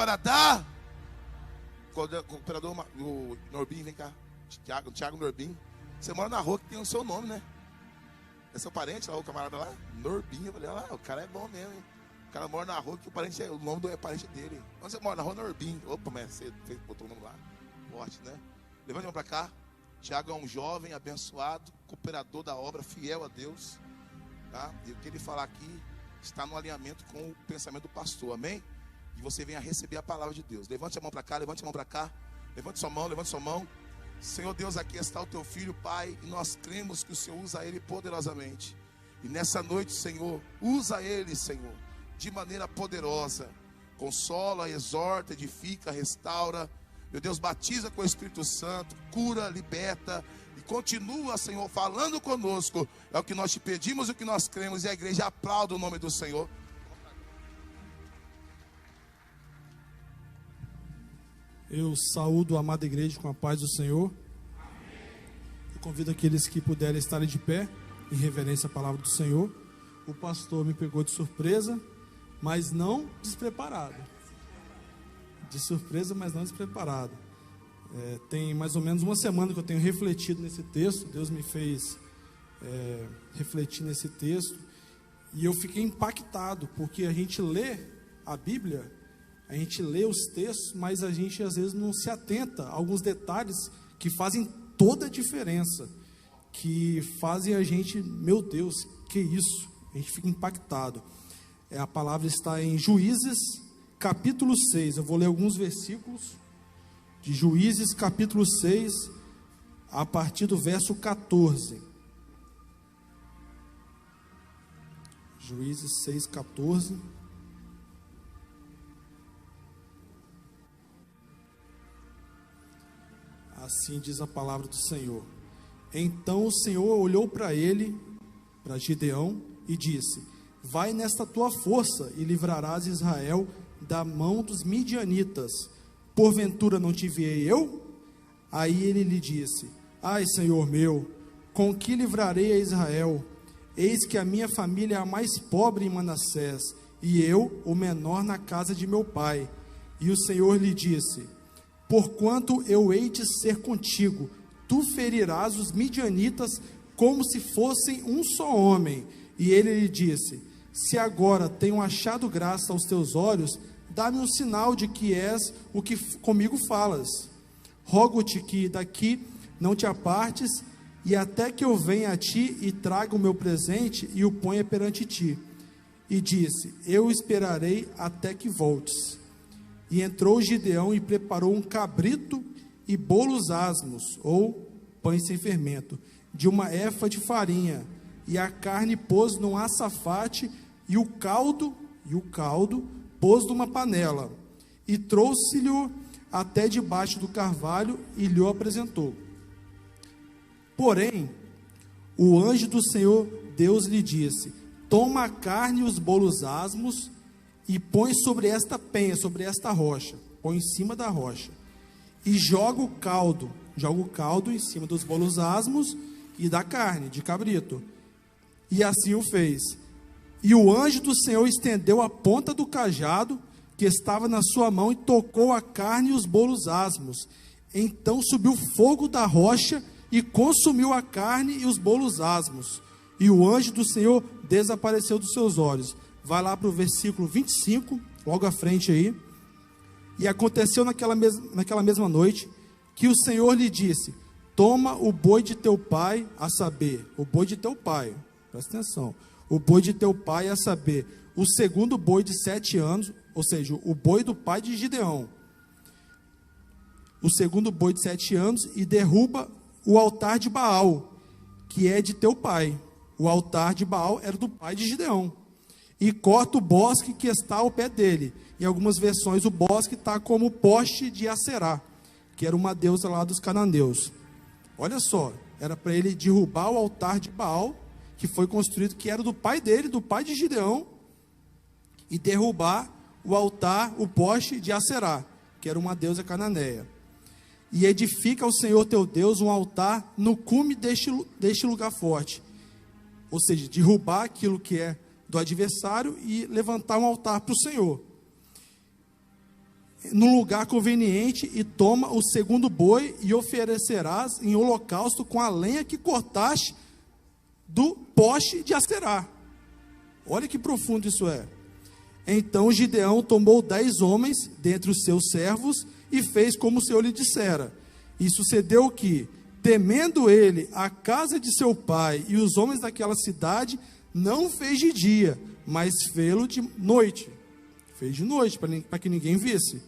hora da... Cooperador, o Norbim, vem cá. Thiago Norbim. Você mora na rua que tem o seu nome, né? É seu parente lá, o camarada lá? Norbim. Eu falei, olha lá, o cara é bom mesmo, hein? O cara mora na rua que o nome é parente dele. Onde você mora? Na rua Norbim. Opa, mas você botou o nome lá. Forte, né? Levante a mão pra cá. Thiago é um jovem abençoado, cooperador da obra, fiel a Deus. Tá? E o que ele falar aqui está no alinhamento com o pensamento do pastor, amém? E você venha receber a palavra de Deus. Levante a mão para cá, levante a mão para cá. Levante sua mão, levante sua mão. Senhor Deus, aqui está o teu filho, Pai, e nós cremos que o Senhor usa ele poderosamente. E nessa noite, Senhor, usa ele, Senhor, de maneira poderosa. Consola, exorta, edifica, restaura. Meu Deus, batiza com o Espírito Santo, cura, liberta e continua, Senhor, falando conosco. É o que nós te pedimos e o que nós cremos, e a igreja aplauda o nome do Senhor. Eu saúdo a amada igreja com a paz do Senhor. Eu convido aqueles que puderem estar de pé, em reverência à palavra do Senhor. O pastor me pegou de surpresa, mas não despreparado. De surpresa, mas não despreparado. Tem mais ou menos uma semana que eu tenho refletido nesse texto. Deus me fez refletir nesse texto. E eu fiquei impactado, porque a gente lê a Bíblia, a gente lê os textos, mas a gente às vezes não se atenta a alguns detalhes que fazem toda a diferença, que fazem a gente, meu Deus, que isso? A gente fica impactado. A palavra está em Juízes, capítulo 6. Eu vou ler alguns versículos de Juízes, capítulo 6, a partir do verso 14. Juízes 6, 14. Assim diz a palavra do Senhor. Então o Senhor olhou para ele, para Gideão, e disse: vai nesta tua força e livrarás Israel da mão dos midianitas. Porventura não te enviei eu? Aí ele lhe disse: ai, Senhor meu, com que livrarei a Israel? Eis que a minha família é a mais pobre em Manassés, e eu o menor na casa de meu pai. E o Senhor lhe disse: porquanto eu hei de ser contigo, tu ferirás os midianitas como se fossem um só homem. E ele lhe disse: se agora tenho achado graça aos teus olhos, dá-me um sinal de que és o que comigo falas. Rogo-te que daqui não te apartes, e até que eu venha a ti e traga o meu presente e o ponha perante ti. E disse: eu esperarei até que voltes. E entrou Gideão e preparou um cabrito e bolos asmos, ou pães sem fermento, de uma efa de farinha, e a carne pôs num açafate, e o caldo pôs numa panela, e trouxe-lhe até debaixo do carvalho, e lhe o apresentou. Porém, o anjo do Senhor Deus lhe disse: toma a carne e os bolos asmos, e põe sobre esta penha, sobre esta rocha, põe em cima da rocha, e joga o caldo em cima dos bolos asmos e da carne de cabrito. E assim o fez. E o anjo do Senhor estendeu a ponta do cajado que estava na sua mão e tocou a carne e os bolos asmos. Então subiu fogo da rocha e consumiu a carne e os bolos asmos. E o anjo do Senhor desapareceu dos seus olhos. Vai lá para o versículo 25, logo à frente aí. E aconteceu naquela mesma noite, que o Senhor lhe disse: toma o boi de teu pai, a saber, o boi de teu pai, presta atenção, o boi de teu pai, a saber, o segundo boi de 7 anos, ou seja, o boi do pai de Gideão, o segundo boi de 7 anos, e derruba o altar de Baal, que é de teu pai. O altar de Baal era do pai de Gideão. E corta o bosque que está ao pé dele. Em algumas versões, o bosque está como o poste de Aserá, que era uma deusa lá dos cananeus. Olha só, era para ele derrubar o altar de Baal, que foi construído, que era do pai dele, do pai de Gideão, e derrubar o altar, o poste de Aserá, que era uma deusa cananeia. E edifica ao Senhor teu Deus um altar no cume deste lugar forte. Ou seja, derrubar aquilo que é do adversário e levantar um altar para o Senhor. no lugar conveniente, e toma o segundo boi e oferecerás em holocausto com a lenha que cortaste do poste de Asterá. Olha que profundo isso é. Então Gideão tomou 10 homens dentre os seus servos e fez como o Senhor lhe dissera. E sucedeu que, temendo ele a casa de seu pai e os homens daquela cidade, não fez de dia, mas fê-lo de noite. Fez de noite, para que ninguém visse.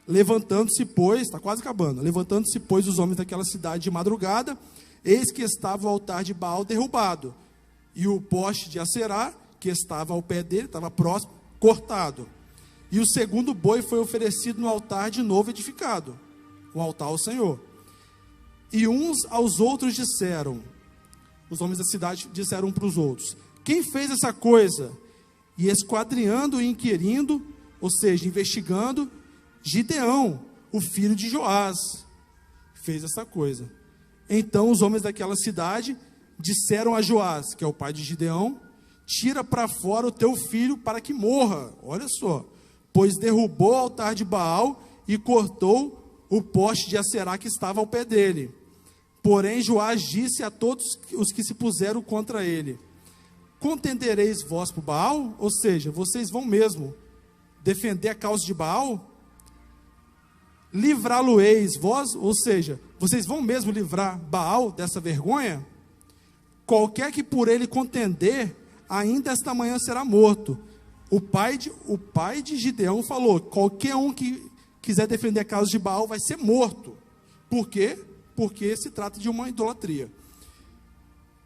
Levantando-se, pois, está quase acabando, levantando-se, pois, os homens daquela cidade de madrugada, eis que estava o altar de Baal derrubado, e o poste de Aserá, que estava ao pé dele, estava próximo, cortado. E o segundo boi foi oferecido no altar de novo edificado, o altar ao Senhor. E uns aos outros disseram, os homens da cidade disseram para os outros, quem fez essa coisa? E esquadriando e inquirindo, ou seja, investigando, Gideão, o filho de Joás, fez essa coisa. Então os homens daquela cidade disseram a Joás, que é o pai de Gideão, tira para fora o teu filho para que morra. Olha só, pois derrubou o altar de Baal e cortou o poste de Aserá que estava ao pé dele. Porém Joás disse a todos os que se puseram contra ele, contendereis vós por Baal? Ou seja, vocês vão mesmo defender a causa de Baal? Livrá-lo-eis vós? Ou seja, vocês vão mesmo livrar Baal dessa vergonha? Qualquer que por ele contender, ainda esta manhã será morto. O pai de Gideão falou, qualquer um que quiser defender a causa de Baal vai ser morto. Por quê? Porque se trata de uma idolatria.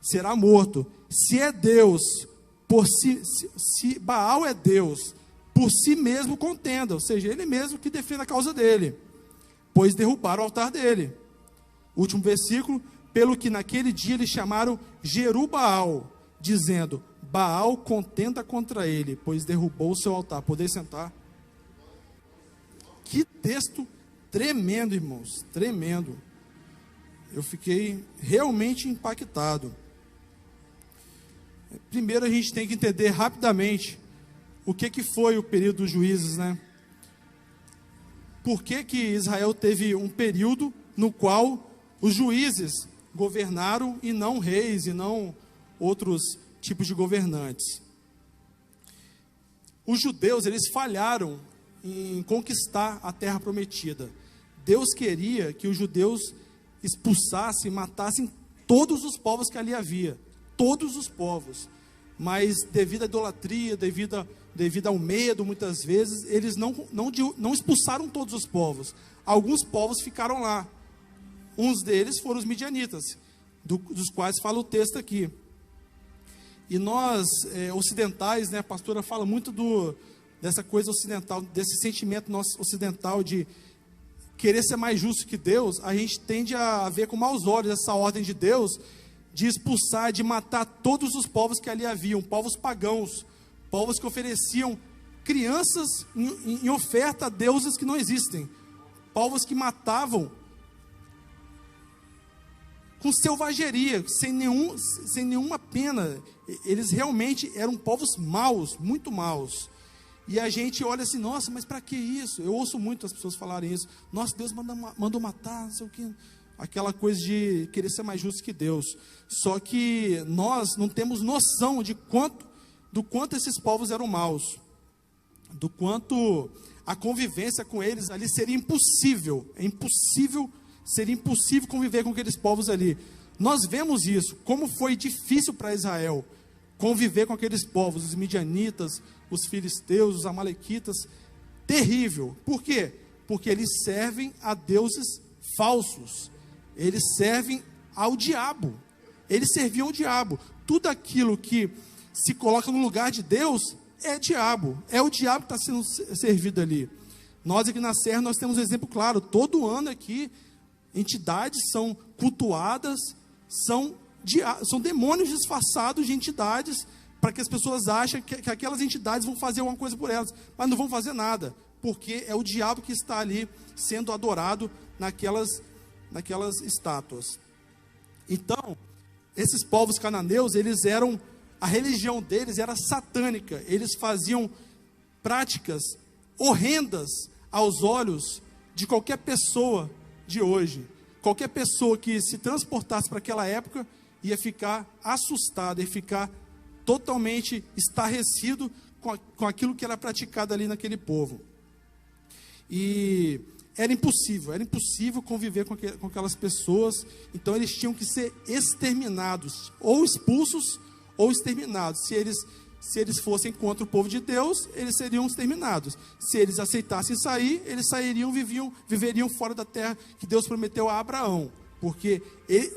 Será morto. Se é Deus, se Baal é Deus, por si mesmo contenda, ou seja, ele mesmo que defenda a causa dele, pois derrubaram o altar dele. Último versículo, pelo que naquele dia eles chamaram Jerubaal, dizendo, Baal contenda contra ele, pois derrubou o seu altar. Poder sentar? Que texto tremendo, irmãos, tremendo. Eu fiquei realmente impactado. Primeiro a gente tem que entender rapidamente o que foi o período dos juízes, né? Por que Israel teve um período no qual os juízes governaram e não reis e não outros tipos de governantes? Os judeus, eles falharam em conquistar a terra prometida. Deus queria que os judeus expulsassem, matassem todos os povos que ali havia, todos os povos, mas devido à idolatria, devido ao medo, muitas vezes, eles não expulsaram todos os povos. Alguns povos ficaram lá. Uns deles foram os midianitas, dos quais fala o texto aqui. E nós, ocidentais, né, a pastora fala muito dessa coisa ocidental, desse sentimento nosso ocidental de querer ser mais justo que Deus. A gente tende a ver com maus olhos essa ordem de Deus de expulsar, de matar todos os povos que ali haviam, povos pagãos, povos que ofereciam crianças em oferta a deuses que não existem, povos que matavam com selvageria, sem nenhuma pena. Eles realmente eram povos maus, muito maus. E a gente olha assim, nossa, mas para que isso? Eu ouço muito as pessoas falarem isso. Nossa, Deus mandou matar, não sei o que. Aquela coisa de querer ser mais justo que Deus. Só que nós não temos noção do quanto esses povos eram maus. Do quanto a convivência com eles ali seria impossível. Seria impossível conviver com aqueles povos ali. Nós vemos isso, como foi difícil para Israel conviver com aqueles povos, os midianitas, os filisteus, os amalequitas. Terrível. Por quê? Porque eles servem a deuses falsos. Eles servem ao diabo. Eles serviam ao diabo. Tudo aquilo que se coloca no lugar de Deus é diabo. É o diabo que está sendo servido ali. Nós aqui na Serra, nós temos um exemplo claro. Todo ano aqui, entidades são cultuadas, são demônios disfarçados de entidades, para que as pessoas achem que aquelas entidades vão fazer alguma coisa por elas, mas não vão fazer nada, porque é o diabo que está ali sendo adorado naquelas estátuas. Então, esses povos cananeus, a religião deles era satânica. Eles faziam práticas horrendas aos olhos de qualquer pessoa de hoje. Qualquer pessoa que se transportasse para aquela época ia ficar assustado, ia ficar totalmente estarrecido com aquilo que era praticado ali naquele povo. E era impossível conviver com aquelas pessoas. Então eles tinham que ser exterminados, ou expulsos ou exterminados. Se eles fossem contra o povo de Deus, eles seriam exterminados. Se eles aceitassem sair, eles viveriam fora da terra que Deus prometeu a Abraão. Porque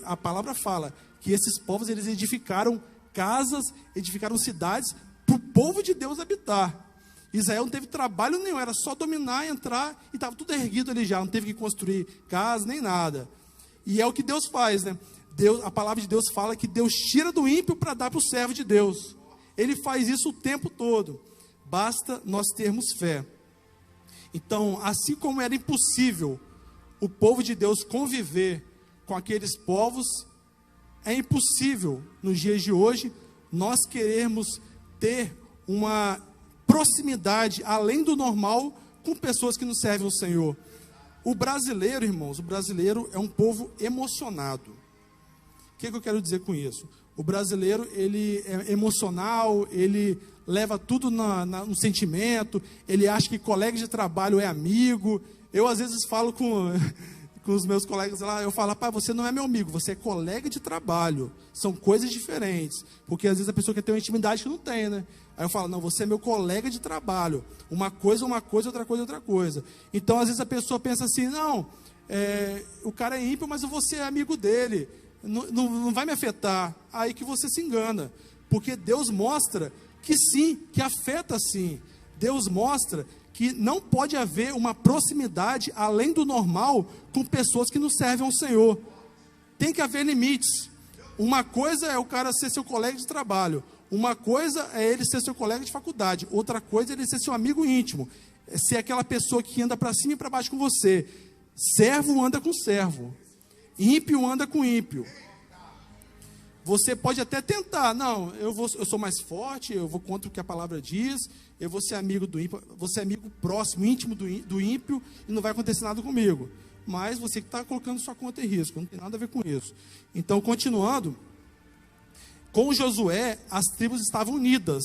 a palavra fala que esses povos, eles edificaram casas, edificaram cidades para o povo de Deus habitar. Israel não teve trabalho nenhum, era só dominar, entrar, e estava tudo erguido ali já, não teve que construir casa, nem nada. E é o que Deus faz, né? A palavra de Deus fala que Deus tira do ímpio para dar para o servo de Deus. Ele faz isso o tempo todo. Basta nós termos fé. Então, assim como era impossível o povo de Deus conviver com aqueles povos, é impossível, nos dias de hoje, nós queremos ter uma proximidade além do normal com pessoas que não servem ao Senhor. O brasileiro, irmãos, é um povo emocionado. O que eu quero dizer com isso? O brasileiro, ele é emocional, ele leva tudo no sentimento, ele acha que colega de trabalho é amigo. Eu, às vezes, falo com os meus colegas lá, eu falo, pai, você não é meu amigo, você é colega de trabalho. São coisas diferentes, porque às vezes a pessoa quer ter uma intimidade que não tem, né? Aí eu falo, não, você é meu colega de trabalho. Uma coisa, outra coisa, outra coisa. Então, às vezes a pessoa pensa assim, não, o cara é ímpio, mas eu vou ser amigo dele. Não vai me afetar. Aí que você se engana. Porque Deus mostra que sim, que afeta sim. Deus mostra que não pode haver uma proximidade além do normal com pessoas que não servem ao Senhor. Tem que haver limites. Uma coisa é o cara ser seu colega de trabalho. Uma coisa é ele ser seu colega de faculdade. Outra coisa é ele ser seu amigo íntimo. Ser aquela pessoa que anda para cima e para baixo com você. Servo anda com servo. Ímpio anda com ímpio. Você pode até tentar, não, eu sou mais forte, eu vou contra o que a palavra diz, eu vou ser amigo do ímpio, vou ser amigo próximo, íntimo do ímpio, e não vai acontecer nada comigo. Mas você que está colocando sua conta em risco, não tem nada a ver com isso. Então, continuando, com Josué, as tribos estavam unidas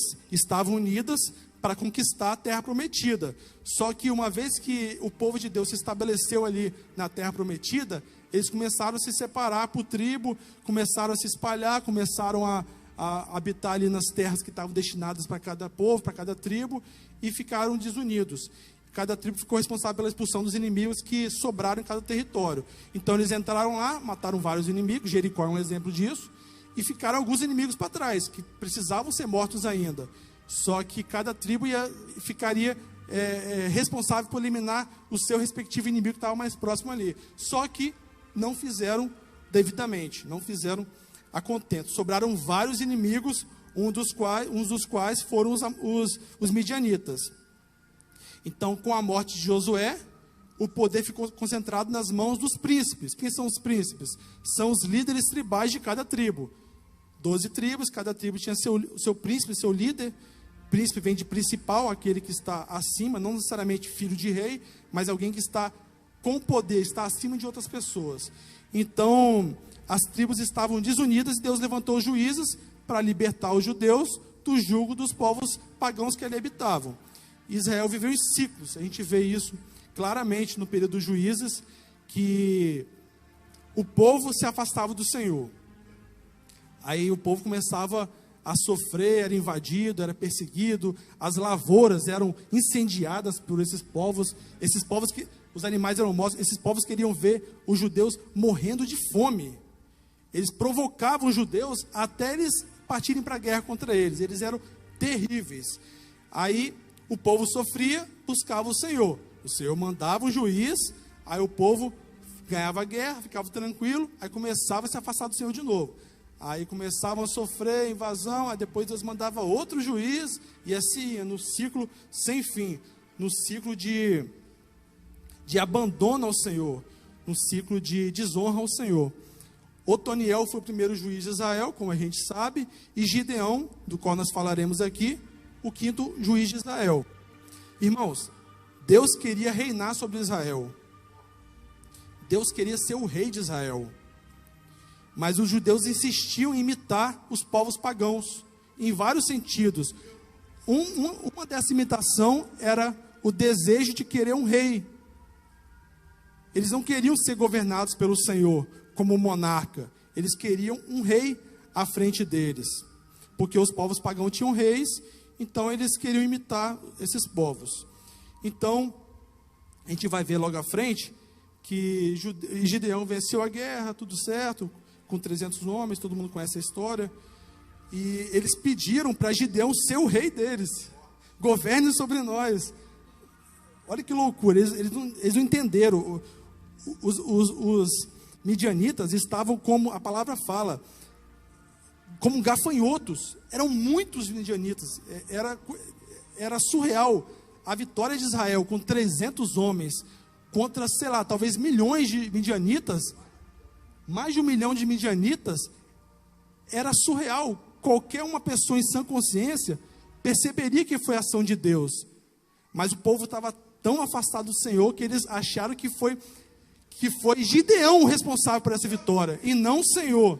para conquistar a terra prometida. Só que uma vez que o povo de Deus se estabeleceu ali na terra prometida, eles começaram a se separar por tribo, começaram a se espalhar, começaram a habitar ali nas terras que estavam destinadas para cada povo, para cada tribo, e ficaram desunidos. Cada tribo ficou responsável pela expulsão dos inimigos que sobraram em cada território. Então eles entraram lá, mataram vários inimigos, Jericó é um exemplo disso, e ficaram alguns inimigos para trás, que precisavam ser mortos ainda. Só que cada tribo ficaria responsável por eliminar o seu respectivo inimigo que estava mais próximo ali. Só que não fizeram devidamente, não fizeram a contento. Sobraram vários inimigos, uns dos quais foram os midianitas. Então, com a morte de Josué, o poder ficou concentrado nas mãos dos príncipes. Quem são os príncipes? São os líderes tribais de cada tribo. 12 tribos, cada tribo tinha seu príncipe, seu líder. Príncipe vem de principal, aquele que está acima, não necessariamente filho de rei, mas alguém que está com poder, está acima de outras pessoas. Então, as tribos estavam desunidas e Deus levantou juízes para libertar os judeus do jugo dos povos pagãos que ali habitavam. Israel viveu em ciclos, a gente vê isso claramente no período dos juízes, que o povo se afastava do Senhor. Aí o povo começava a sofrer, era invadido, era perseguido, as lavouras eram incendiadas por esses povos que os animais eram mortos, esses povos queriam ver os judeus morrendo de fome. Eles provocavam os judeus até eles partirem para a guerra contra eles. Eles eram terríveis. Aí o povo sofria, buscava o Senhor. O Senhor mandava um juiz, aí o povo ganhava a guerra, ficava tranquilo, aí começava a se afastar do Senhor de novo. Aí começavam a sofrer invasão, aí depois Deus mandava outro juiz, e assim ia no ciclo sem fim, no ciclo de abandono ao Senhor, no ciclo de desonra ao Senhor. Otoniel foi o primeiro juiz de Israel, como a gente sabe, e Gideão, do qual nós falaremos aqui, o quinto juiz de Israel. Irmãos, Deus queria reinar sobre Israel. Deus queria ser o rei de Israel. Mas os judeus insistiam em imitar os povos pagãos, em vários sentidos. Uma dessa imitação era o desejo de querer um rei. Eles não queriam ser governados pelo Senhor como monarca. Eles queriam um rei à frente deles. Porque os povos pagãos tinham reis, então eles queriam imitar esses povos. Então, a gente vai ver logo à frente que Gideão venceu a guerra, tudo certo, com 300 homens, todo mundo conhece a história. E eles pediram para Gideão ser o rei deles. Governe sobre nós. Olha que loucura, eles não entenderam. Os midianitas estavam, como a palavra fala, como gafanhotos. Eram muitos midianitas. Era surreal. A vitória de Israel com 300 homens contra, sei lá, talvez milhões de midianitas, mais de 1 milhão de midianitas, era surreal. Qualquer uma pessoa em sã consciência perceberia que foi ação de Deus. Mas o povo estava tão afastado do Senhor que eles acharam que foi Gideão o responsável por essa vitória, e não o Senhor.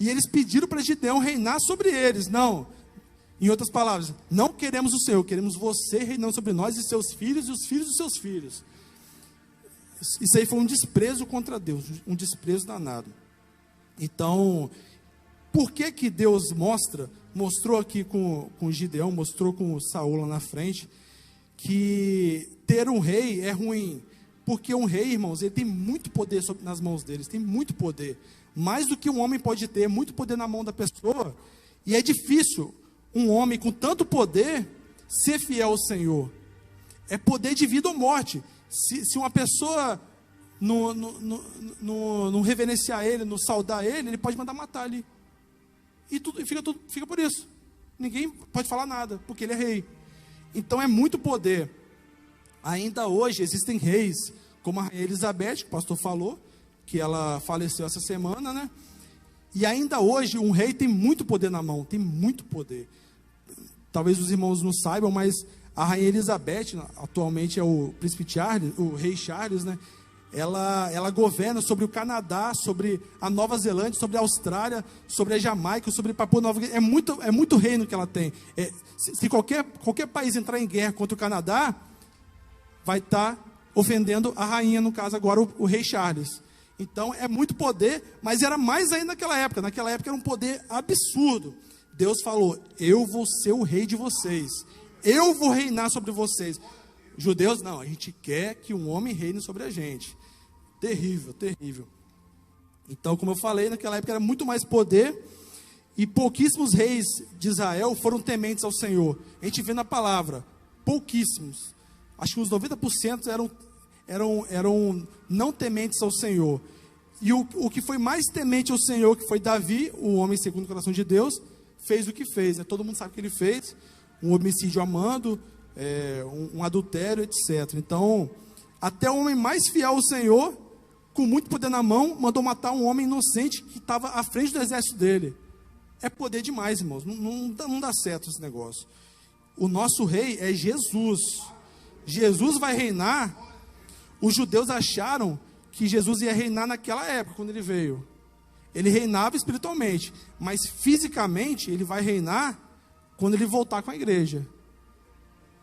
E eles pediram para Gideão reinar sobre eles. Não, em outras palavras, não queremos o Senhor, queremos você reinando sobre nós e seus filhos e os filhos dos seus filhos. Isso aí foi um desprezo contra Deus, um desprezo danado. Então, por que Deus mostrou aqui com Gideão, mostrou com Saul lá na frente, que ter um rei é ruim? Porque um rei, irmãos, ele tem muito poder nas mãos deles, tem muito poder. Mais do que um homem pode ter, muito poder na mão da pessoa. E é difícil um homem com tanto poder ser fiel ao Senhor. É poder de vida ou morte. Se uma pessoa não reverenciar ele, não saudar ele, ele pode mandar matar ali. E fica por isso. Ninguém pode falar nada, porque ele é rei. Então é muito poder. Ainda hoje existem reis, como a rainha Elizabeth, que o pastor falou, que ela faleceu essa semana, né? E ainda hoje um rei tem muito poder na mão, tem muito poder. Talvez os irmãos não saibam, mas a rainha Elizabeth, atualmente é o príncipe Charles, o rei Charles, né? Ela governa sobre o Canadá, sobre a Nova Zelândia, sobre a Austrália, sobre a Jamaica, sobre Papua Nova Guiné. É muito reino que ela tem. Se qualquer país entrar em guerra contra o Canadá, vai estar ofendendo a rainha, no caso agora o rei Charles. Então é muito poder, mas era mais ainda naquela época. Naquela época era um poder absurdo. Deus falou: eu vou ser o rei de vocês, eu vou reinar sobre vocês. Judeus, não, a gente quer que um homem reine sobre a gente. Terrível, terrível. Então, como eu falei, naquela época era muito mais poder, e pouquíssimos reis de Israel foram tementes ao Senhor. A gente vê na palavra, pouquíssimos. Acho que uns 90% eram não tementes ao Senhor. E o que foi mais temente ao Senhor, que foi Davi, o homem segundo o coração de Deus, fez o que fez. Né? Todo mundo sabe o que ele fez. Um homicídio amando, um adultério, etc. Então, até o homem mais fiel ao Senhor, com muito poder na mão, mandou matar um homem inocente que estava à frente do exército dele. É poder demais, irmãos. Não dá certo esse negócio. O nosso rei é Jesus. Jesus vai reinar. Os judeus acharam que Jesus ia reinar naquela época, quando ele veio. Ele reinava espiritualmente, mas fisicamente ele vai reinar quando ele voltar com a igreja.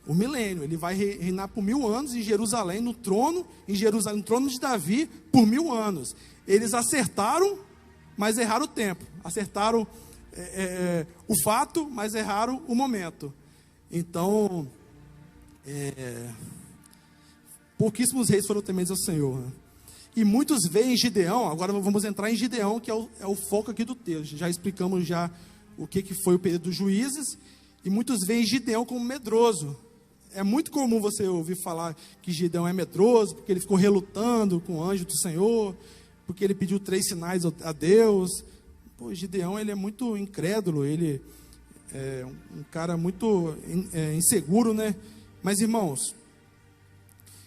O milênio, ele vai reinar por 1000 anos em Jerusalém, no trono de Davi, por 1000 anos. Eles acertaram, mas erraram o tempo. Acertaram o fato, mas erraram o momento. Então, pouquíssimos reis foram tementes ao Senhor. Né? E muitos veem Gideão, agora vamos entrar em Gideão, que é o foco aqui do texto. Já explicamos o que foi o período dos juízes, e muitos veem Gideão como medroso. É muito comum você ouvir falar que Gideão é medroso, porque ele ficou relutando com o anjo do Senhor, porque ele pediu 3 sinais a Deus. Pô, Gideão, ele é muito incrédulo, ele é um cara muito inseguro, né? Mas, irmãos,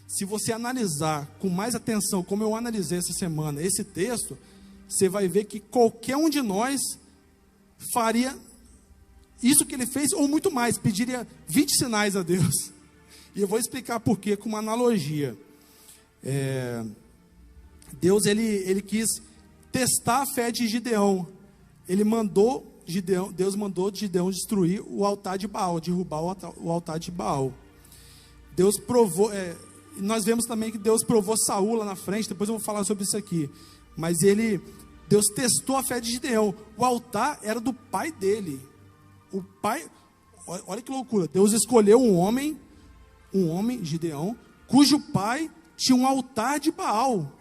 se você analisar com mais atenção, como eu analisei essa semana, esse texto, você vai ver que qualquer um de nós faria isso que ele fez, ou muito mais, pediria 20 sinais a Deus. E eu vou explicar por quê com uma analogia. Deus ele quis testar a fé de Gideão. Deus mandou Gideão destruir o altar de Baal, derrubar o altar de Baal. Deus provou, nós vemos também que Deus provou Saul lá na frente, depois eu vou falar sobre isso aqui. Mas Deus testou a fé de Gideão. O altar era do pai dele. O pai, olha que loucura, Deus escolheu um homem, Gideão, cujo pai tinha um altar de Baal.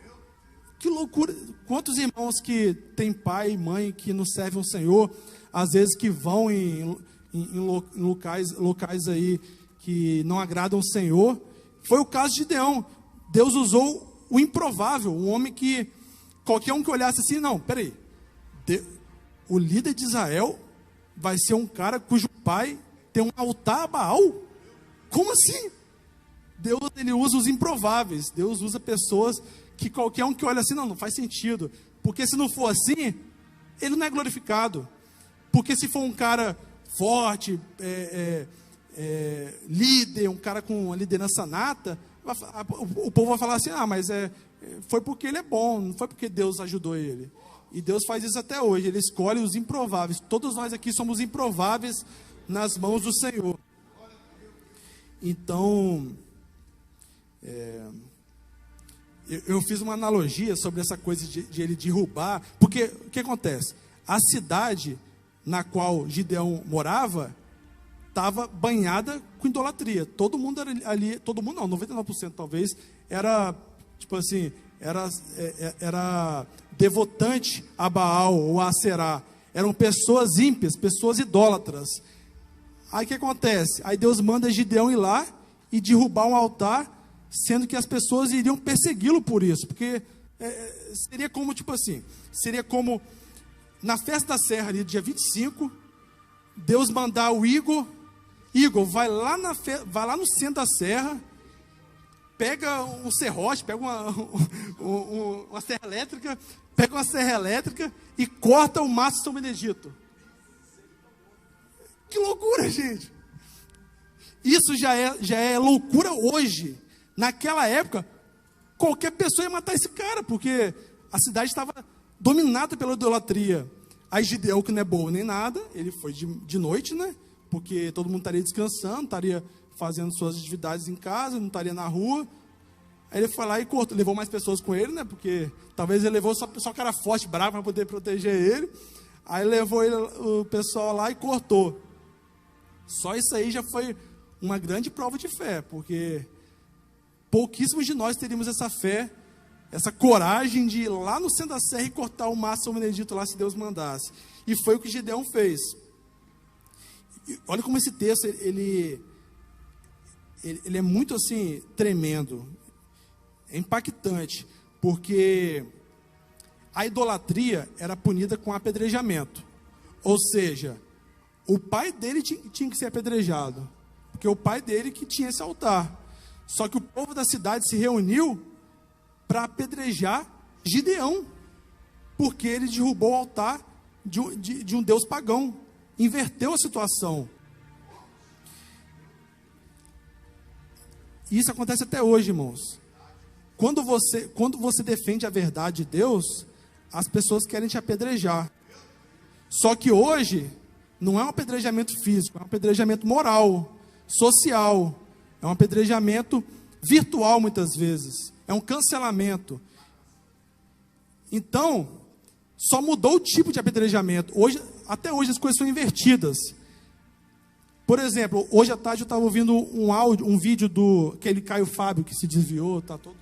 Que loucura! Quantos irmãos que têm pai e mãe que não servem o Senhor, às vezes que vão em locais aí que não agradam o Senhor. Foi o caso de Gideão. Deus usou o improvável, um homem que qualquer um que olhasse assim, não, peraí, o líder de Israel vai ser um cara cujo pai tem um altar a Baal? Como assim? Deus, ele usa os improváveis. Deus usa pessoas que qualquer um que olha assim, não faz sentido. Porque se não for assim, ele não é glorificado. Porque se for um cara forte, líder, um cara com uma liderança nata, o povo vai falar assim, mas foi porque ele é bom, não foi porque Deus ajudou ele. E Deus faz isso até hoje, ele escolhe os improváveis. Todos nós aqui somos improváveis nas mãos do Senhor. Então, eu fiz uma analogia sobre essa coisa de ele derrubar, porque o que acontece? A cidade na qual Gideão morava estava banhada com idolatria. Todo mundo era ali, todo mundo não, 99% talvez, era tipo assim, era devotante a Baal ou a Aserá. Eram pessoas ímpias, pessoas idólatras. Aí o que acontece? Aí Deus manda Gideão ir lá e derrubar um altar, sendo que as pessoas iriam persegui-lo por isso, porque seria como, tipo assim, seria como na festa da serra ali, dia 25, Deus mandar o Igor, vai lá no centro da serra, pega um serrote, pega uma serra elétrica, e corta o maço de São Benedito. Que loucura, gente! Isso já é loucura hoje. Naquela época, qualquer pessoa ia matar esse cara, porque a cidade estava dominada pela idolatria. Aí Gideão, que não é bobo nem nada, ele foi de noite, né? Porque todo mundo estaria descansando, estaria fazendo suas atividades em casa, não estaria na rua. Aí ele foi lá e cortou, levou mais pessoas com ele, né? Porque talvez ele levou só cara forte, bravo, para poder proteger ele. Aí levou o pessoal lá e cortou. Só isso aí já foi uma grande prova de fé, porque pouquíssimos de nós teríamos essa fé, essa coragem de ir lá no centro da serra e cortar o maço São Benedito lá, se Deus mandasse. E foi o que Gideão fez. E olha como esse texto, ele é muito assim, tremendo, é impactante, porque a idolatria era punida com apedrejamento. Ou seja, o pai dele tinha que ser apedrejado, porque o pai dele que tinha esse altar. Só que o povo da cidade se reuniu para apedrejar Gideão, porque ele derrubou o altar de um deus pagão, inverteu a situação. E isso acontece até hoje, irmãos. Quando você defende a verdade de Deus, as pessoas querem te apedrejar. Só que hoje não é um apedrejamento físico, é um apedrejamento moral, social, é um apedrejamento virtual muitas vezes, é um cancelamento. Então, só mudou o tipo de apedrejamento. Até hoje as coisas são invertidas. Por exemplo, hoje à tarde eu estava ouvindo um vídeo do aquele Caio Fábio que se desviou, está todo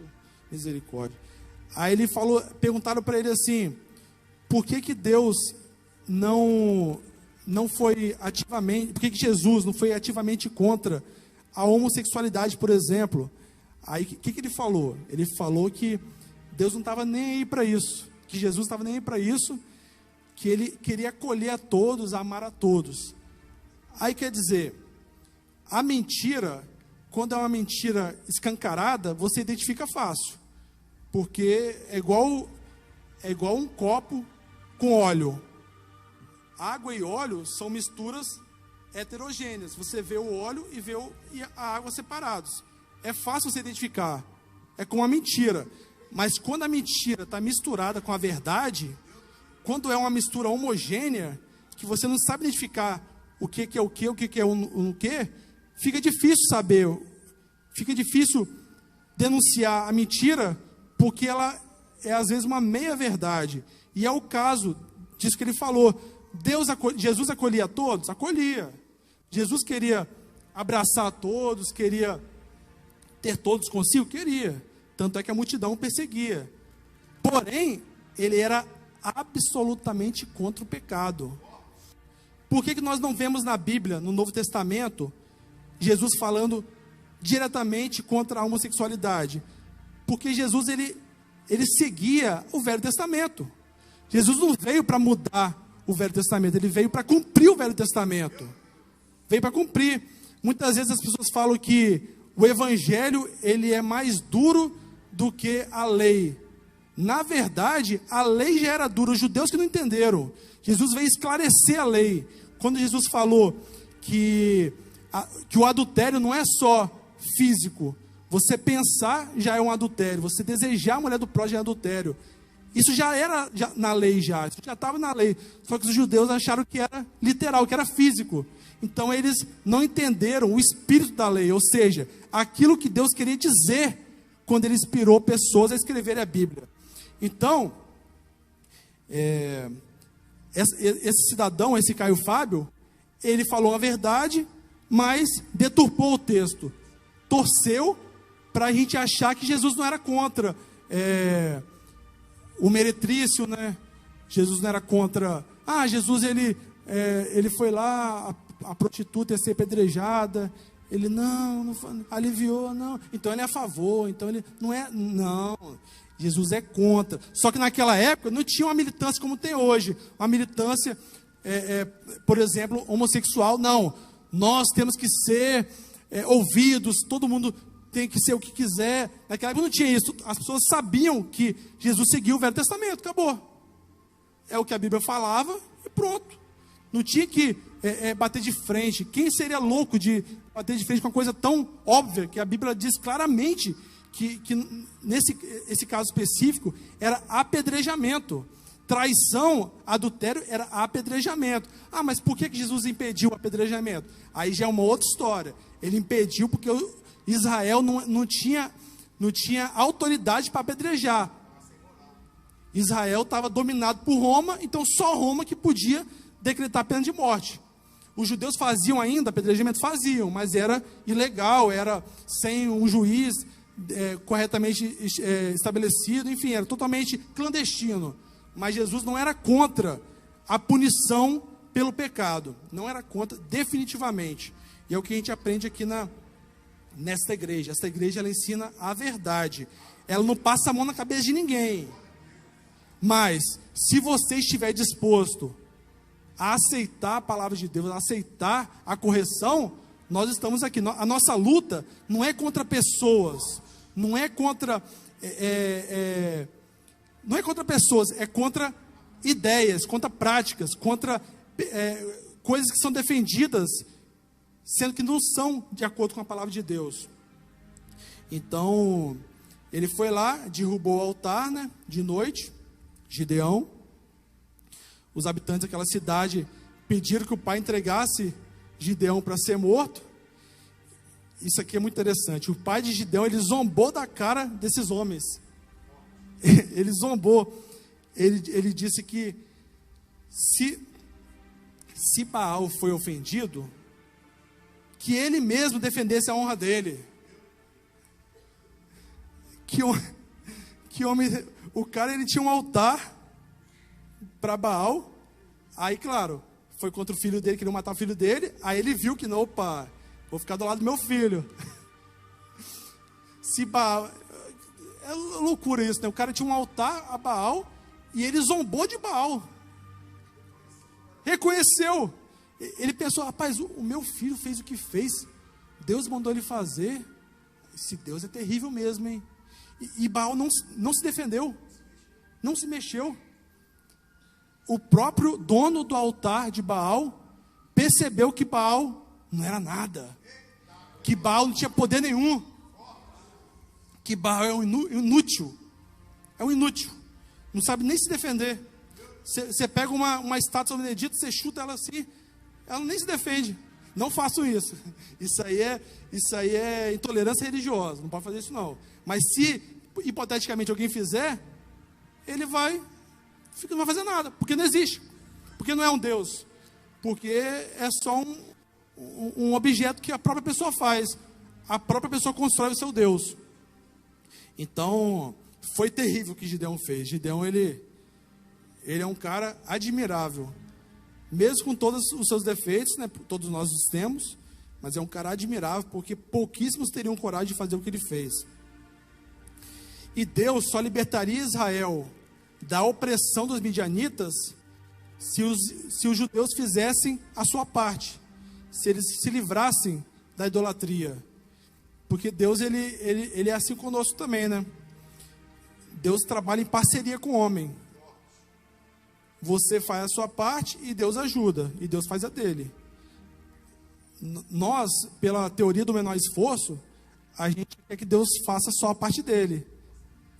misericórdia. Aí ele perguntaram para ele assim, por que Deus não foi ativamente, por que Jesus não foi ativamente contra a homossexualidade, por exemplo? Aí o que ele falou? Ele falou que Deus não estava nem aí para isso, que Jesus não estava nem aí para isso, que ele queria acolher a todos, amar a todos. Aí quer dizer, a mentira, quando é uma mentira escancarada, você identifica fácil, porque é igual um copo com óleo. Água e óleo são misturas heterogêneas. Você vê o óleo e vê e a água separados. É fácil você identificar. É como a mentira. Mas quando a mentira está misturada com a verdade, quando é uma mistura homogênea, que você não sabe identificar o que é o que é o que, fica difícil saber, fica difícil denunciar a mentira, porque ela é às vezes uma meia-verdade. E é o caso disso que ele falou. Jesus acolhia a todos? Acolhia. Jesus queria abraçar a todos, queria ter todos consigo? Queria. Tanto é que a multidão o perseguia. Porém, ele era absolutamente contra o pecado. Por que nós não vemos na Bíblia, no Novo Testamento, Jesus falando diretamente contra a homossexualidade? Porque Jesus, ele seguia o Velho Testamento. Jesus não veio para mudar o Velho Testamento, ele veio para cumprir o Velho Testamento. Veio para cumprir. Muitas vezes as pessoas falam que o Evangelho, ele é mais duro do que a lei. Na verdade, a lei já era dura, os judeus que não entenderam. Jesus veio esclarecer a lei. Quando Jesus falou que o adultério não é só físico, você pensar já é um adultério, você desejar a mulher do próximo já é adultério. Isso já era na lei, isso já estava na lei. Só que os judeus acharam que era literal, que era físico. Então eles não entenderam o espírito da lei, ou seja, aquilo que Deus queria dizer quando ele inspirou pessoas a escreverem a Bíblia. Então, esse cidadão, esse Caio Fábio, ele falou a verdade, mas deturpou o texto. Torceu para a gente achar que Jesus não era contra o meretrício, né? Jesus não era contra... Jesus, ele foi lá, a prostituta ia ser apedrejada, ele não aliviou, não. Então ele é a favor, então ele não é... Não, Jesus é contra. Só que naquela época não tinha uma militância como tem hoje. Uma militância, por exemplo, homossexual, não. Nós temos que ser ouvidos, todo mundo tem que ser o que quiser. Naquela época não tinha isso. As pessoas sabiam que Jesus seguia o Velho Testamento, acabou. É o que a Bíblia falava e pronto. Não tinha que bater de frente. Quem seria louco de bater de frente com uma coisa tão óbvia, que a Bíblia diz claramente que nesse caso específico era apedrejamento. Traição, adultério era apedrejamento. Mas por que Jesus impediu o apedrejamento? Aí já é uma outra história. Ele impediu porque Israel não tinha autoridade para apedrejar. Israel estava dominado por Roma, então só Roma que podia decretar pena de morte. Os judeus faziam ainda apedrejamento? Faziam, mas era ilegal, era sem um juiz corretamente estabelecido, enfim, era totalmente clandestino. Mas Jesus não era contra a punição pelo pecado, não era contra definitivamente. E é o que a gente aprende aqui nesta igreja. Esta igreja, ela ensina a verdade, ela não passa a mão na cabeça de ninguém. Mas se você estiver disposto a aceitar a palavra de Deus, a aceitar a correção, nós estamos aqui. A nossa luta não é contra pessoas, não é contra pessoas, é contra ideias, contra práticas, contra coisas que são defendidas, sendo que não são de acordo com a palavra de Deus. Então, ele foi lá, derrubou o altar, né, de noite, Gideão. Os habitantes daquela cidade pediram que o pai entregasse Gideão para ser morto. Isso aqui é muito interessante. O pai de Gideão, ele zombou da cara desses homens. Ele zombou. Ele disse que se Baal foi ofendido, que ele mesmo defendesse a honra dele. Que homem, o cara, ele tinha um altar para Baal. Aí, claro, foi contra o filho dele, queria matar o filho dele. Aí ele viu que não, opa, vou ficar do lado do meu filho. Se Baal, é loucura isso, né? O cara tinha um altar a Baal e ele zombou de Baal. Reconheceu. Ele pensou, rapaz, o meu filho fez o que fez, Deus mandou ele fazer. Esse Deus é terrível mesmo, hein? E Baal não se defendeu, não se mexeu. O próprio dono do altar de Baal percebeu que Baal não era nada, que Baal não tinha poder nenhum, que Baal é um inútil, não sabe nem se defender. Você pega uma estátua benedita, você chuta ela assim, ela nem se defende. Não façam isso. Isso aí é intolerância religiosa, não pode fazer isso não. Mas se, hipoteticamente, alguém fizer, ele não vai fazer nada, porque não existe, porque não é um Deus, porque é só um objeto que a própria pessoa faz, a própria pessoa constrói o seu Deus. Então, foi terrível o que Gideão fez. Gideão, ele é um cara admirável, mesmo com todos os seus defeitos, né? Todos nós os temos, mas é um cara admirável, porque pouquíssimos teriam coragem de fazer o que ele fez. E Deus só libertaria Israel da opressão dos midianitas se os judeus fizessem a sua parte, se eles se livrassem da idolatria. Porque Deus, ele é assim conosco também, né? Deus trabalha em parceria com o homem. Você faz a sua parte e Deus ajuda, e Deus faz a dele. Nós, pela teoria do menor esforço, a gente quer que Deus faça só a parte dele,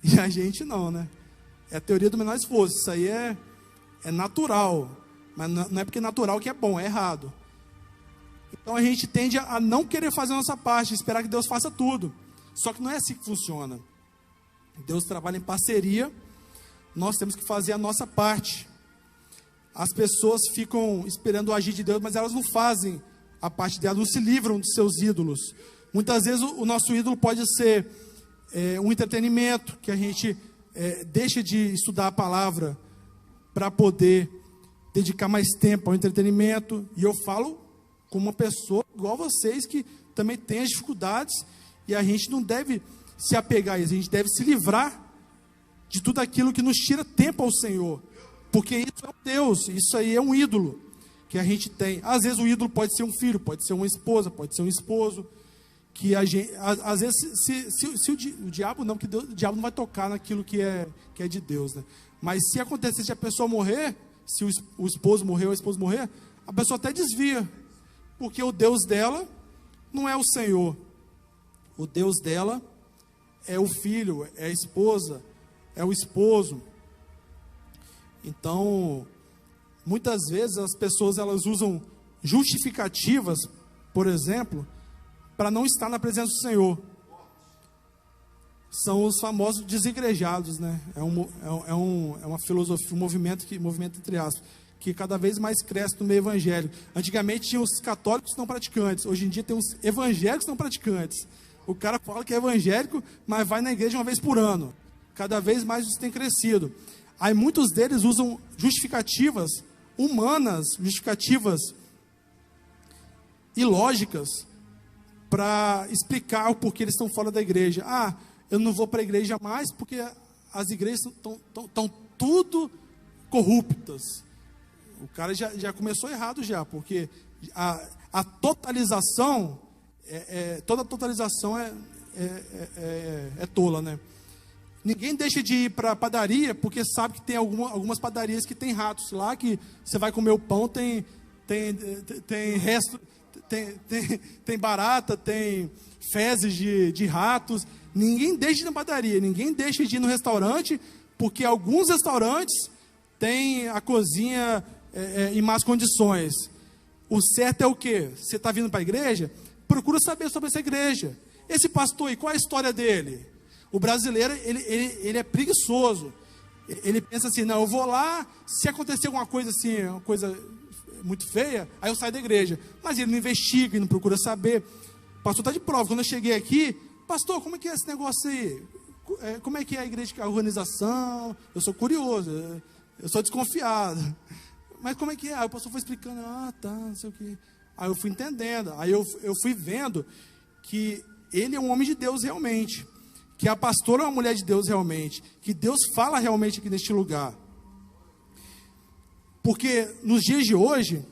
e a gente não, né? É a teoria do menor esforço. Isso aí é natural, mas não é porque é natural que é bom, é errado. Então a gente tende a não querer fazer a nossa parte, esperar que Deus faça tudo. Só que não é assim que funciona. Deus trabalha em parceria, nós temos que fazer a nossa parte. As pessoas ficam esperando o agir de Deus, mas elas não fazem a parte delas, não se livram dos seus ídolos. Muitas vezes o nosso ídolo pode ser um entretenimento, que a gente deixa de estudar a palavra para poder dedicar mais tempo ao entretenimento. E eu falo como uma pessoa igual a vocês, que também tem as dificuldades, e a gente não deve se apegar a isso, a gente deve se livrar de tudo aquilo que nos tira tempo ao Senhor, porque isso é um Deus, isso aí é um ídolo que a gente tem. Às vezes o ídolo pode ser um filho, pode ser uma esposa, pode ser um esposo, que a gente, às vezes, se o diabo não, porque o diabo não vai tocar naquilo que é de Deus, né? Mas se acontecer, se a pessoa morrer, se o esposo morrer ou a esposa morrer, a pessoa até desvia, porque o Deus dela não é o Senhor. O Deus dela é o filho, é a esposa, é o esposo. Então, muitas vezes as pessoas, elas usam justificativas, por exemplo, para não estar na presença do Senhor. São os famosos desigrejados, né? É uma filosofia, um movimento entre aspas, que cada vez mais cresce no meio evangélico. Antigamente tinha os católicos não praticantes, hoje em dia tem os evangélicos não praticantes. O cara fala que é evangélico, mas vai na igreja uma vez por ano. Cada vez mais isso tem crescido. Aí muitos deles usam justificativas humanas, justificativas ilógicas, para explicar o porquê eles estão fora da igreja. Ah, eu não vou para a igreja mais porque as igrejas estão tudo corruptas. O cara já começou errado já, porque a totalização, toda totalização é tola, né? Ninguém deixa de ir para a padaria porque sabe que tem algumas padarias que tem ratos lá, que você vai comer o pão, tem resto, tem barata, tem fezes de ratos. Ninguém deixa de ir na padaria, ninguém deixa de ir no restaurante, porque alguns restaurantes têm a cozinha em más condições. O certo é o quê? Você está vindo para a igreja? Procura saber sobre essa igreja. Esse pastor aí, qual é a história dele? O brasileiro, ele é preguiçoso. Ele pensa assim, não, eu vou lá, se acontecer alguma coisa assim, uma coisa muito feia, aí eu saio da igreja. Mas ele não investiga, ele não procura saber. O pastor está de prova. Quando eu cheguei aqui, pastor, como é que é esse negócio aí? Como é que é a igreja, a organização? Eu sou curioso, eu sou desconfiado. Mas como é que é? Aí o pastor foi explicando, tá, não sei o quê. Aí eu fui entendendo, aí eu fui vendo que ele é um homem de Deus realmente, que a pastora é uma mulher de Deus realmente, que Deus fala realmente aqui neste lugar. Porque nos dias de hoje,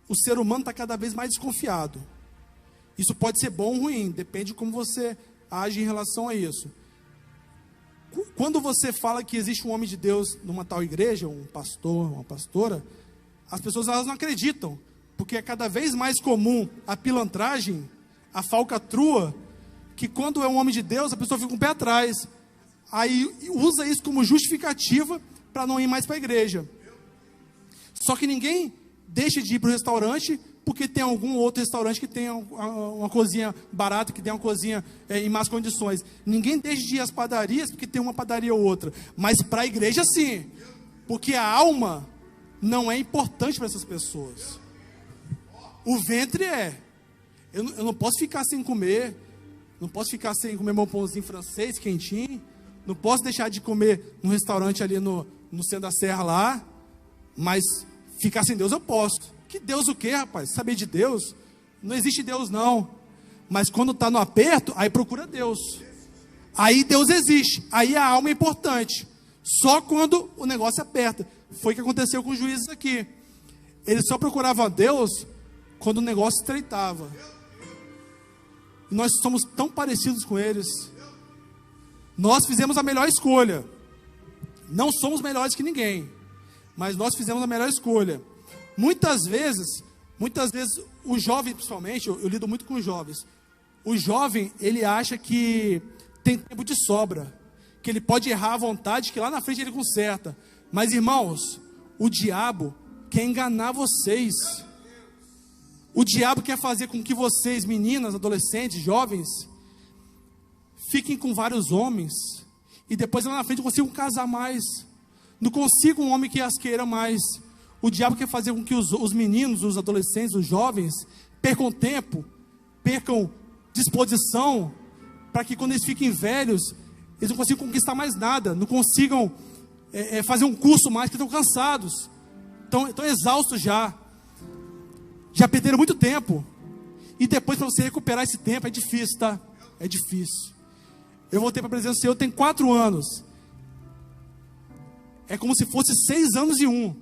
o ser humano está cada vez mais desconfiado. Isso pode ser bom ou ruim, depende de como você age em relação a isso. Quando você fala que existe um homem de Deus numa tal igreja, um pastor, uma pastora, as pessoas elas não acreditam, Porque é cada vez mais comum a pilantragem, a falcatrua, que quando é um homem de Deus, a pessoa fica com o pé atrás. Aí usa isso como justificativa para não ir mais para a igreja. Só que ninguém deixa de ir para o restaurante porque tem algum outro restaurante que tenha uma cozinha barata, que tenha uma cozinha em más condições. Ninguém deixa de ir às padarias porque tem uma padaria ou outra. Mas para a igreja, sim. Porque a alma não é importante para essas pessoas. O ventre é. Eu não posso ficar sem comer. Não posso ficar sem comer meu pãozinho francês, quentinho. Não posso deixar de comer num restaurante ali no centro da serra lá. Mas ficar sem Deus eu posso. Que Deus o quê, rapaz? Saber de Deus? Não existe Deus, não. Mas quando está no aperto, aí procura Deus. Aí Deus existe. Aí a alma é importante. Só quando o negócio aperta. Foi o que aconteceu com os juízes aqui. Eles só procuravam a Deus quando o negócio estreitava. E nós somos tão parecidos com eles. Nós fizemos a melhor escolha. Não somos melhores que ninguém. Mas nós fizemos a melhor escolha. Muitas vezes, o jovem principalmente, eu lido muito com os jovens. O jovem, ele acha que tem tempo de sobra, que ele pode errar à vontade, que lá na frente ele conserta. Mas irmãos, o diabo quer enganar vocês. O diabo quer fazer com que vocês, meninas, adolescentes, jovens, fiquem com vários homens, e depois lá na frente não consigam casar mais, não consigam um homem que as queira mais. O diabo quer fazer com que os meninos, os adolescentes, os jovens, percam tempo, percam disposição, para que quando eles fiquem velhos, eles não consigam conquistar mais nada, não consigam fazer um curso mais, que estão cansados, estão exaustos já perderam muito tempo, e depois para você recuperar esse tempo é difícil, tá? É difícil. Eu voltei para a presença do Senhor tem 4 anos, é como se fosse 6 anos e 1,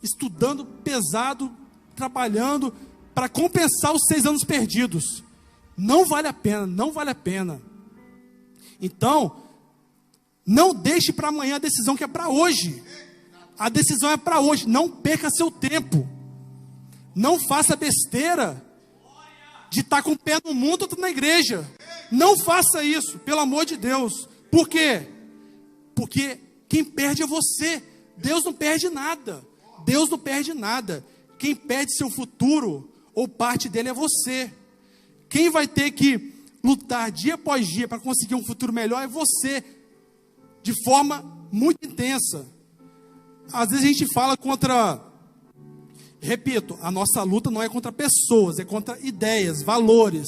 estudando pesado, trabalhando, para compensar os 6 anos perdidos. Não vale a pena, não vale a pena. Então, não deixe para amanhã a decisão que é para hoje. A decisão é para hoje, não perca seu tempo. Não faça besteira de estar com o pé no mundo ou outro na igreja. Não faça isso, pelo amor de Deus. Por quê? Porque quem perde é você. Deus não perde nada. Deus não perde nada. Quem perde seu futuro ou parte dele é você. Quem vai ter que lutar dia após dia para conseguir um futuro melhor é você, de forma muito intensa. Às vezes a gente fala contra, repito, a nossa luta não é contra pessoas, é contra ideias, valores.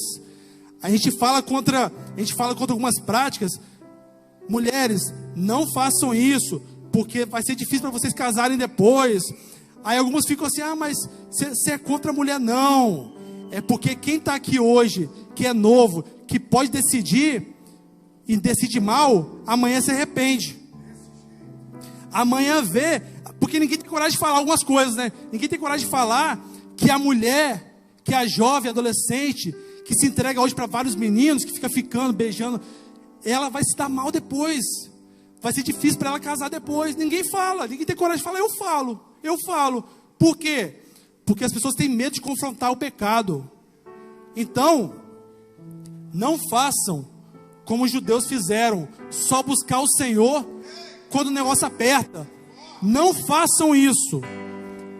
A gente fala contra algumas práticas. Mulheres, não façam isso, porque vai ser difícil para vocês casarem depois. Aí alguns ficam assim, mas você é contra a mulher? Não, é porque quem está aqui hoje, que é novo, que pode decidir, e decide mal, amanhã se arrepende. Amanhã vê, porque ninguém tem coragem de falar algumas coisas, né? Ninguém tem coragem de falar que a mulher, que a jovem, adolescente, que se entrega hoje para vários meninos, que fica ficando, beijando, ela vai se dar mal depois. Vai ser difícil para ela casar depois. Ninguém fala, ninguém tem coragem de falar. Eu falo. Por quê? Porque as pessoas têm medo de confrontar o pecado. Então, não façam como os judeus fizeram, só buscar o Senhor quando o negócio aperta. Não façam isso.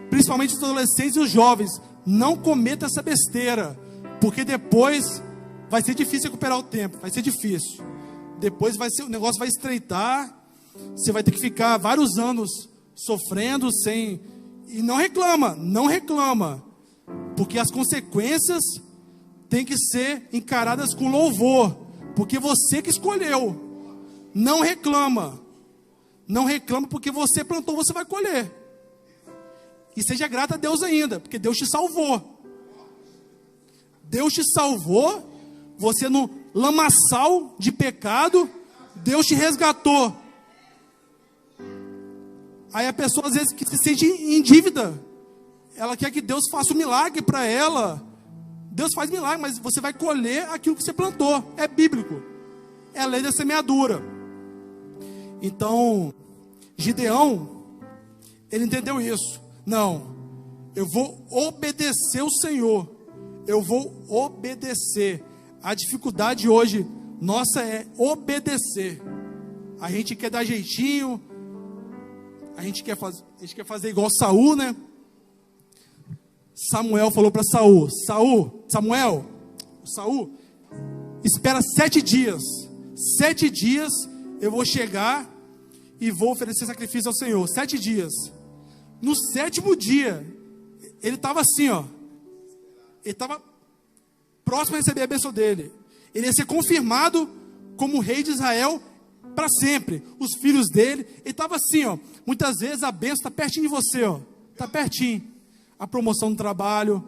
Principalmente os adolescentes e os jovens. Não cometam essa besteira, porque depois vai ser difícil recuperar o tempo. Vai ser difícil. Depois o negócio vai estreitar. Você vai ter que ficar vários anos sofrendo e não reclama, porque as consequências têm que ser encaradas com louvor, porque você que escolheu. Não reclama, porque você plantou, você vai colher. E seja grato a Deus ainda, porque Deus te salvou. Deus te salvou, você no lamaçal de pecado, Deus te resgatou. Aí a pessoa às vezes que se sente em dívida, ela quer que Deus faça um milagre para ela. Deus faz milagre, mas você vai colher aquilo que você plantou. É bíblico, é a lei da semeadura. Então Gideão, ele entendeu isso. Não, Eu vou obedecer o Senhor. Eu vou obedecer. A dificuldade hoje nossa é obedecer. A gente quer dar jeitinho. A gente quer fazer igual Saul, né? Samuel falou para Saul: Samuel, espera 7 dias. 7 dias eu vou chegar e vou oferecer sacrifício ao Senhor. 7 dias. No 7º dia, ele estava assim, ó. Ele estava próximo a receber a bênção dele. Ele ia ser confirmado como rei de Israel para sempre. Os filhos dele, ele estava assim, ó. Muitas vezes a bênção está pertinho de você, ó. Está pertinho. A promoção no trabalho,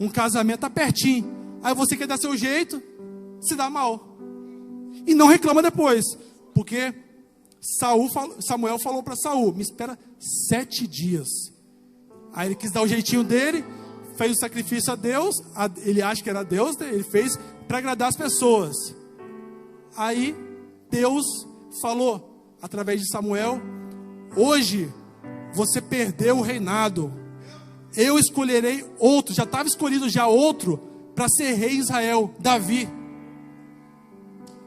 um casamento, está pertinho. Aí você quer dar seu jeito, se dá mal. E não reclama depois. Porque Samuel falou para Saul: me espera 7 dias. Aí ele quis dar o jeitinho dele, fez o sacrifício a Deus. Ele acha que era Deus, né? Ele fez para agradar as pessoas. Aí Deus falou através de Samuel: hoje você perdeu o reinado. Eu escolherei outro, já estava escolhido já outro para ser rei em Israel, Davi.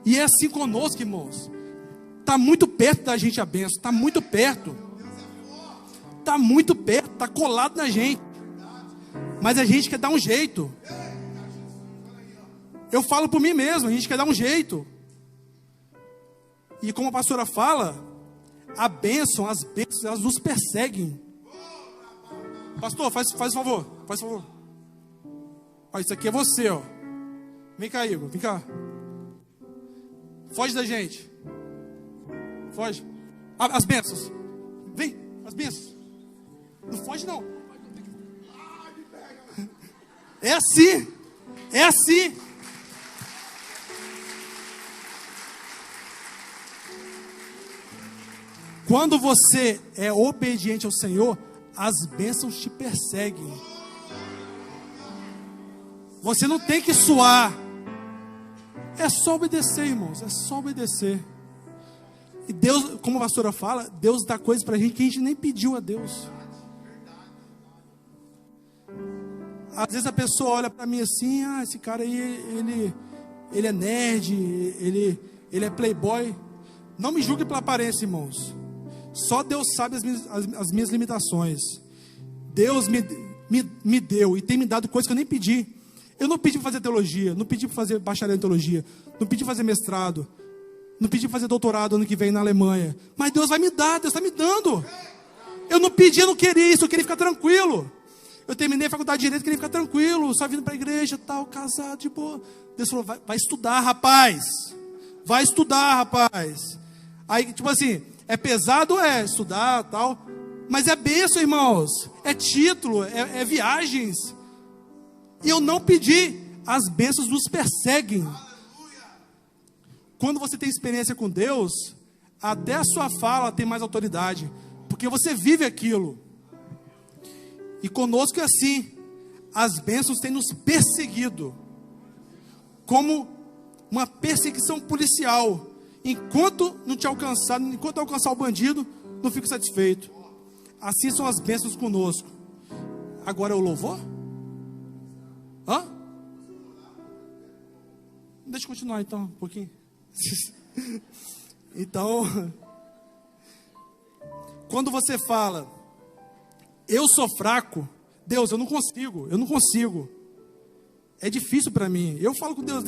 E é assim conosco, irmãos. Está muito perto da gente a bênção, está muito perto. Está muito perto, está colado na gente. Mas a gente quer dar um jeito. Eu falo por mim mesmo, a gente quer dar um jeito. E como a pastora fala, as bênçãos, elas nos perseguem. Pastor, faz favor, faz favor. Ó, isso aqui é você, ó. Vem cá, Igor, vem cá. Foge da gente. Foge. As bênçãos. Vem, as bênçãos. Não foge, não. É assim. É assim. Quando você é obediente ao Senhor, as bênçãos te perseguem. Você não tem que suar. É só obedecer, irmãos. É só obedecer. E Deus, como a pastora fala, Deus dá coisas pra gente que a gente nem pediu a Deus. Às vezes a pessoa olha pra mim assim: ah, esse cara aí, ele é nerd, ele é playboy. Não me julgue pela aparência, irmãos. Só Deus sabe as minhas limitações. Deus me deu e tem me dado coisas que eu nem pedi. Eu não pedi para fazer teologia, não pedi para fazer bacharel em teologia, não pedi para fazer mestrado, não pedi para fazer doutorado ano que vem na Alemanha. Mas Deus vai me dar, Deus está me dando. Eu não pedi, eu não queria isso, eu queria ficar tranquilo. Eu terminei a faculdade de Direito, queria ficar tranquilo, só vindo para a igreja, tal, casado, de boa. Deus falou: vai estudar, rapaz. Vai estudar, rapaz. Aí, tipo assim, é pesado, estudar, tal. Mas é bênção, irmãos. É título, é viagens. E eu não pedi. As bênçãos nos perseguem. Quando você tem experiência com Deus, até a sua fala tem mais autoridade. Porque você vive aquilo. E conosco é assim. As bênçãos têm nos perseguido. Como uma perseguição policial. Enquanto não te alcançar, enquanto alcançar o bandido, não fico satisfeito. Assim são as bênçãos conosco. Agora é o louvor? Hã? Deixa eu continuar então, um pouquinho. Então, quando você fala: eu sou fraco, Deus, eu não consigo. É difícil para mim. Eu falo com Deus: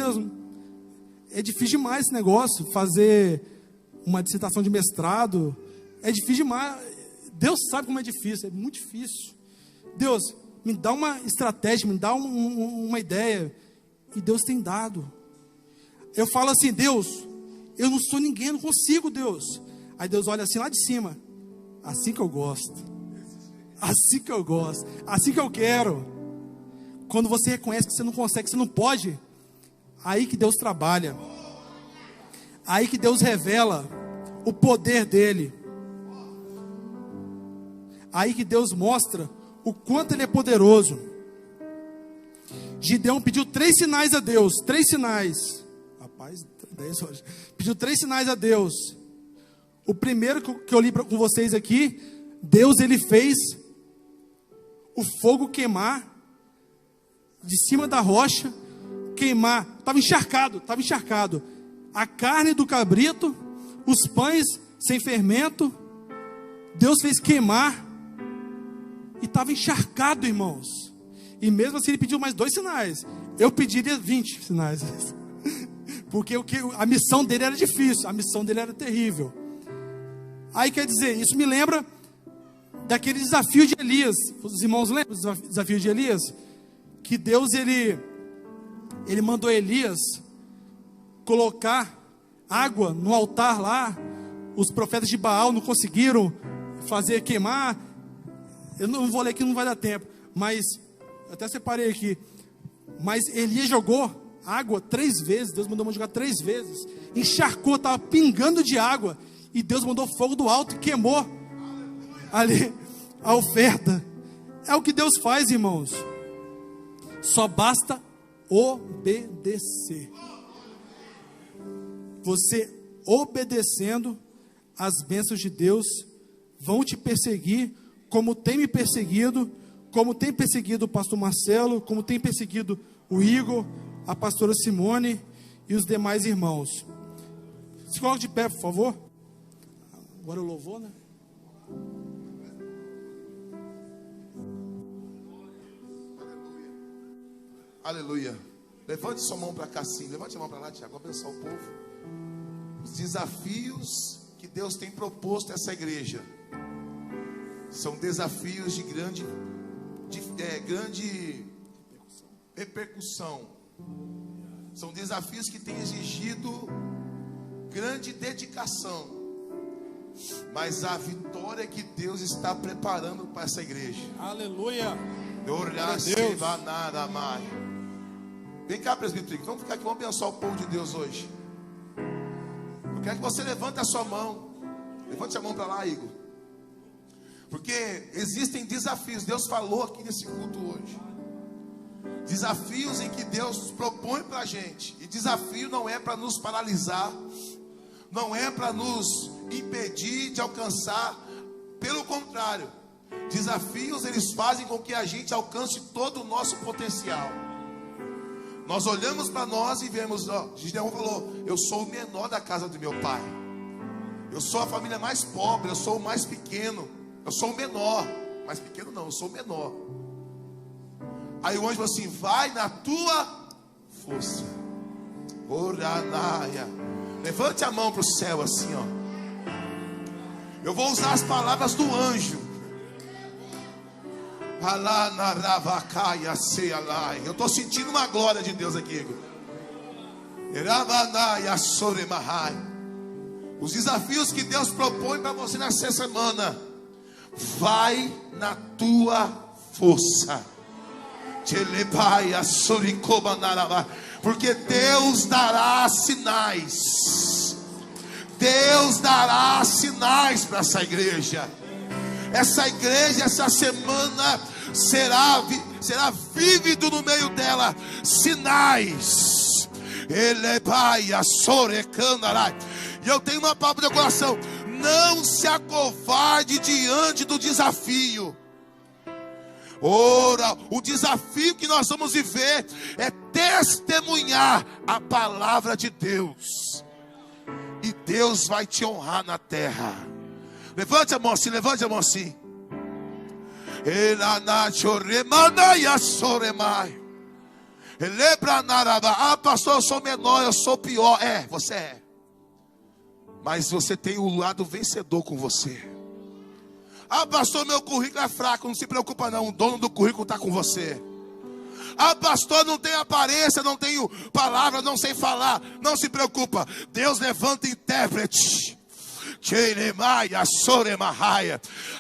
é difícil demais esse negócio, fazer uma dissertação de mestrado, é difícil demais. Deus sabe como é difícil, é muito difícil. Deus, me dá uma estratégia, me dá uma ideia. E Deus tem dado. Eu falo assim: Deus, eu não sou ninguém, eu não consigo, Deus. Aí Deus olha assim lá de cima: assim que eu gosto, assim que eu gosto, assim que eu quero. Quando você reconhece que você não consegue, que você não pode, aí que Deus trabalha. Aí que Deus revela o poder dele. Aí que Deus mostra o quanto ele é poderoso. Gideão pediu 3 sinais a Deus. 3 sinais. Rapaz, 10 hoje. Pediu 3 sinais a Deus. O primeiro que eu li com vocês aqui, Deus ele fez o fogo queimar de cima da rocha, queimar, estava encharcado, a carne do cabrito, os pães sem fermento, Deus fez queimar, e estava encharcado, irmãos, e mesmo assim ele pediu mais 2 sinais, eu pediria 20 sinais, porque a missão dele era difícil, a missão dele era terrível. Aí quer dizer, isso me lembra daquele desafio de Elias. Os irmãos lembram do desafio de Elias? Que Deus, ele mandou Elias colocar água no altar lá. Os profetas de Baal não conseguiram fazer queimar. Eu não vou ler aqui, não vai dar tempo. Mas, até separei aqui. Mas Elias jogou água 3 vezes. Deus mandou jogar 3 vezes. Encharcou, estava pingando de água. E Deus mandou fogo do alto e queimou ali a oferta. É o que Deus faz, irmãos. Só basta obedecer. Você obedecendo, as bênçãos de Deus vão te perseguir, como tem me perseguido, como tem perseguido o pastor Marcelo, como tem perseguido o Igor, a pastora Simone e os demais irmãos. Se coloque de pé, por favor. Agora o louvor, né? Aleluia. Levante sua mão para cá assim. Levante a mão para lá, Tiago. Abençoar o povo. Os desafios que Deus tem proposto a essa igreja são desafios de grande repercussão. São desafios que têm exigido grande dedicação. Mas a vitória que Deus está preparando para essa igreja. Aleluia. Vem cá, presbítero. Vamos ficar aqui, vamos abençoar o povo de Deus hoje. Eu quero que você levante a sua mão. Levante a mão para lá, Igor. Porque existem desafios. Deus falou aqui nesse culto hoje. Desafios em que Deus propõe para a gente. E desafio não é para nos paralisar. Não é para nos impedir de alcançar. Pelo contrário, desafios eles fazem com que a gente alcance todo o nosso potencial. Nós olhamos para nós e vemos, Gideão falou, eu sou o menor da casa do meu pai. Eu sou a família mais pobre, eu sou o mais pequeno. Eu sou o menor. Mais pequeno não, eu sou o menor. Aí o anjo falou assim, vai na tua força. Oranaia. Levante a mão para o céu assim, ó. Eu vou usar as palavras do anjo. Eu estou sentindo uma glória de Deus aqui. Os desafios que Deus propõe para você nessa semana. Vai na tua força. Porque Deus dará sinais. Deus dará sinais para essa igreja. Essa igreja, essa semana será vívido no meio dela sinais. E eu tenho uma palavra de coração. Não se acovarde diante do desafio. Ora, o desafio que nós vamos viver é testemunhar a palavra de Deus. E Deus vai te honrar na terra. Levante a mão assim, levante a mão assim. Ah, pastor, eu sou menor, eu sou pior. É, você é. Mas você tem o lado vencedor com você. Ah, pastor, meu currículo é fraco. Não se preocupa não, o dono do currículo está com você. Ah, pastor, não tenho aparência, não tenho palavra, não sei falar. Não se preocupa, Deus levanta intérprete.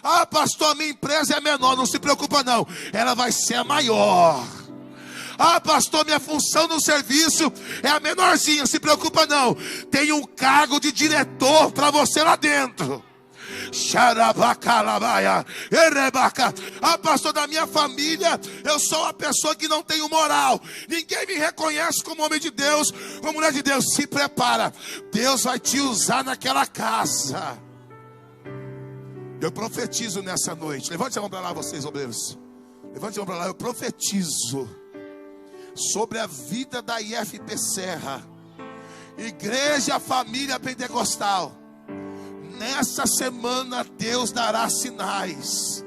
Ah, pastor, a minha empresa é menor. Não se preocupa não, ela vai ser a maior. Ah, pastor, minha função no serviço é a menorzinha. Não se preocupa não, tem um cargo de diretor para você lá dentro. Ah, pastor, da minha família eu sou a pessoa que não tenho moral. Ninguém me reconhece como homem de Deus, como mulher de Deus. Se prepara, Deus vai te usar naquela casa. Eu profetizo nessa noite. Levante a mão para lá, vocês obreiros. Levante a mão para lá. Eu profetizo sobre a vida da IFP Serra, Igreja Família Pentecostal. Nessa semana Deus dará sinais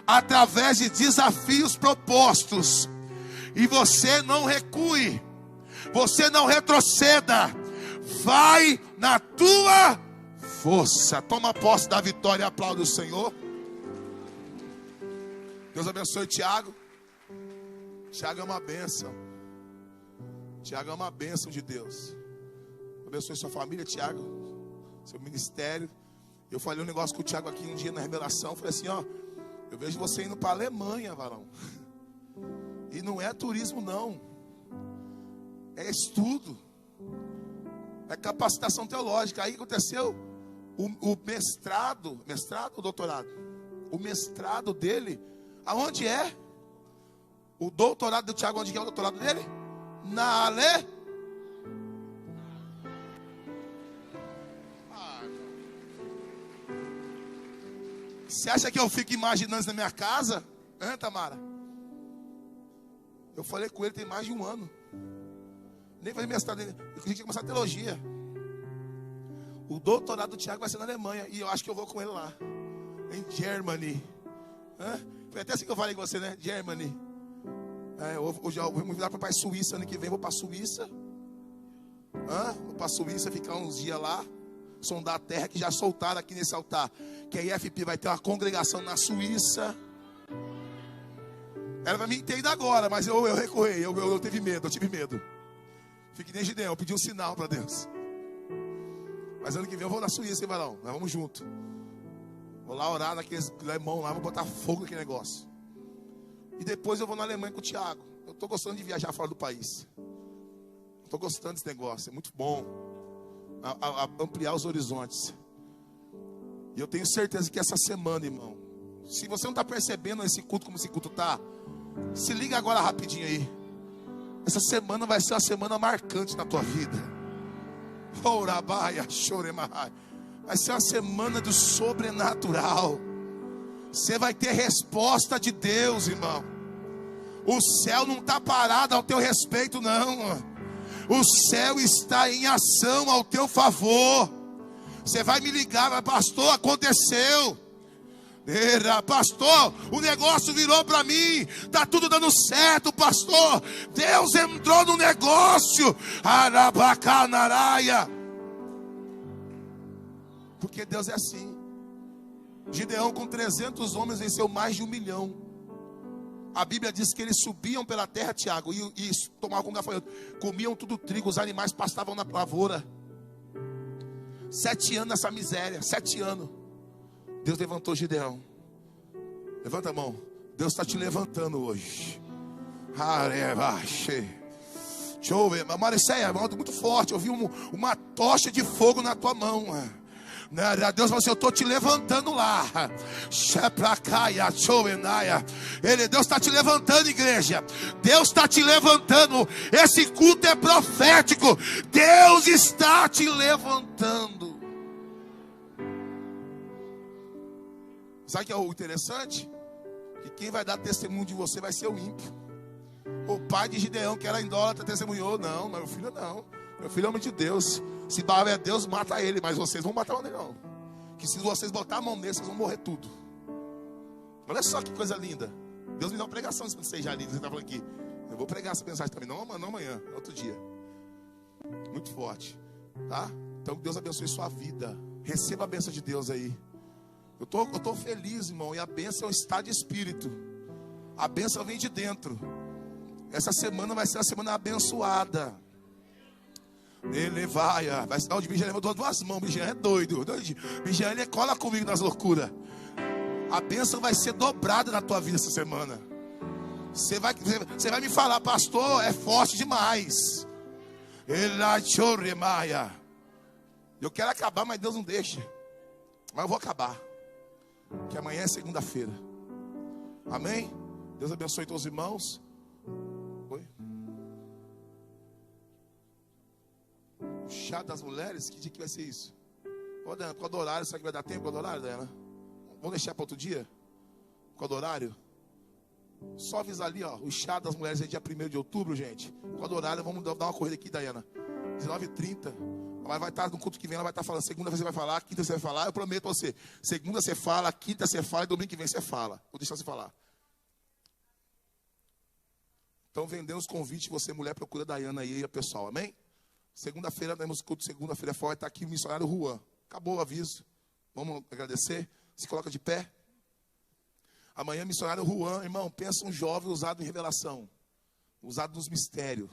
através de desafios propostos. E você não recue, você não retroceda. Vai na tua força. Toma posse da vitória e aplaude o Senhor. Deus abençoe Tiago. Tiago é uma bênção. Tiago é uma bênção de Deus. Abençoe sua família, Tiago, seu ministério. Eu falei um negócio com o Tiago aqui um dia na revelação. Falei assim, ó, eu vejo você indo para a Alemanha, varão. E não é turismo não, é estudo, é capacitação teológica. Aí aconteceu o mestrado ou doutorado? O mestrado dele, aonde é? O doutorado do Tiago, onde é o doutorado dele? Na Ale. Você acha que eu fico imaginando isso na minha casa? Tamara? Eu falei com ele tem mais de um ano. Nem fazia mestrado dele. Eu tinha que começar a teologia. O doutorado do Tiago vai ser na Alemanha. E eu acho que eu vou com ele lá. Em Germany. Foi até assim que eu falei com você, né? Germany. Hoje eu vou me virar para o país Suíça. Ano que vem eu vou para a Suíça. Vou para a Suíça, ficar uns dias lá. Sondar a terra que já soltaram aqui nesse altar. Que a IFP vai ter uma congregação na Suíça. Ela vai me entender agora, mas eu recorri, eu tive medo. Fique nem Gideão, eu pedi um sinal para Deus. Mas ano que vem eu vou na Suíça, hein, varão? Nós vamos junto. Vou lá orar naqueles alemão lá, vou botar fogo naquele negócio. E depois eu vou na Alemanha com o Tiago. Eu estou gostando de viajar fora do país. Estou gostando desse negócio, é muito bom. Ampliar os horizontes. E eu tenho certeza que essa semana, irmão, se você não está percebendo esse culto como esse culto está, se liga agora rapidinho aí. Essa semana vai ser uma semana marcante na tua vida. Vai ser uma semana do sobrenatural. Você vai ter resposta de Deus, irmão. O céu não está parado ao teu respeito, não. O céu está em ação ao teu favor. Você vai me ligar, mas pastor, aconteceu. Pastor, o negócio virou para mim. Está tudo dando certo, pastor. Deus entrou no negócio. Arabacanaraia. Porque Deus é assim. Gideão com 300 homens venceu mais de 1 milhão. A Bíblia diz que eles subiam pela terra, Tiago, e tomavam com gafanhoto. Comiam tudo trigo, os animais pastavam na lavoura. 7 anos nessa miséria, 7 anos. Deus levantou Gideão. Levanta a mão. Deus está te levantando hoje. Deixa eu ver, Mariceia, muito forte. Eu vi uma tocha de fogo na tua mão. Deus falou assim, eu estou te levantando lá. Deus está te levantando, igreja. Deus está te levantando. Esse culto é profético. Deus está te levantando. Sabe o que é o interessante? Que quem vai dar testemunho de você vai ser o ímpio. O pai de Gideão, que era idólatra, testemunhou. Não, meu filho não. Meu filho é homem de Deus. Se Baal é Deus, mata ele. Mas vocês vão matar o negão. Que se vocês botar a mão nele, vocês vão morrer tudo. Olha só que coisa linda. Deus me dá uma pregação quando vocês já lindos. Você está falando aqui. Eu vou pregar essa mensagem também. Não amanhã, outro dia. Muito forte. Tá? Então Deus abençoe sua vida. Receba a bênção de Deus aí. Eu tô feliz, irmão. E a bênção é um estado de espírito. A bênção vem de dentro. Essa semana vai ser uma semana abençoada. Ele vai ser onde Mijael levantou 2 mãos. Mijael é doido. Mijael, ele cola comigo nas loucuras. A bênção vai ser dobrada na tua vida essa semana. Você vai me falar, pastor, é forte demais. Eu quero acabar, mas Deus não deixa. Mas eu vou acabar. Que amanhã é segunda-feira. Amém? Deus abençoe todos os irmãos. Oi? O chá das mulheres, que dia que vai ser isso? Ô, Dana, qual do horário? Será que vai dar tempo? Qual do horário, Dana? Vamos deixar para outro dia? Qual do horário? Só avisar ali, ó, o chá das mulheres é dia 1º de outubro, gente. Quando horário, vamos dar uma corrida aqui, Dayana. 19h30. Ela vai estar no culto que vem, ela vai estar falando. Segunda você vai falar, quinta você vai falar. Eu prometo a você. Segunda você fala, quinta você fala e domingo que vem você fala. Vou deixar você falar. Então, vendendo os convites, você, mulher, procura a Dayana aí, o pessoal, amém? Segunda-feira, temos culto, segunda-feira fora, está aqui o missionário Juan. Acabou o aviso. Vamos agradecer? Se coloca de pé. Amanhã, missionário Juan, irmão, pensa um jovem usado em revelação. Usado nos mistérios.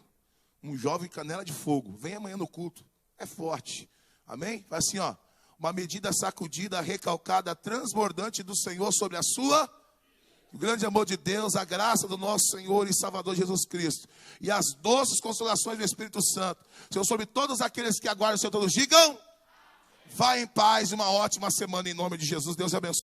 Um jovem canela de fogo. Vem amanhã no culto. É forte. Amém? Vai assim, ó. Uma medida sacudida, recalcada, transbordante do Senhor sobre a sua. O grande amor de Deus, a graça do nosso Senhor e Salvador Jesus Cristo. E as doces consolações do Espírito Santo. Senhor, sobre todos aqueles que aguardam o Senhor, todos digam. Vá em paz, uma ótima semana em nome de Jesus. Deus abençoe.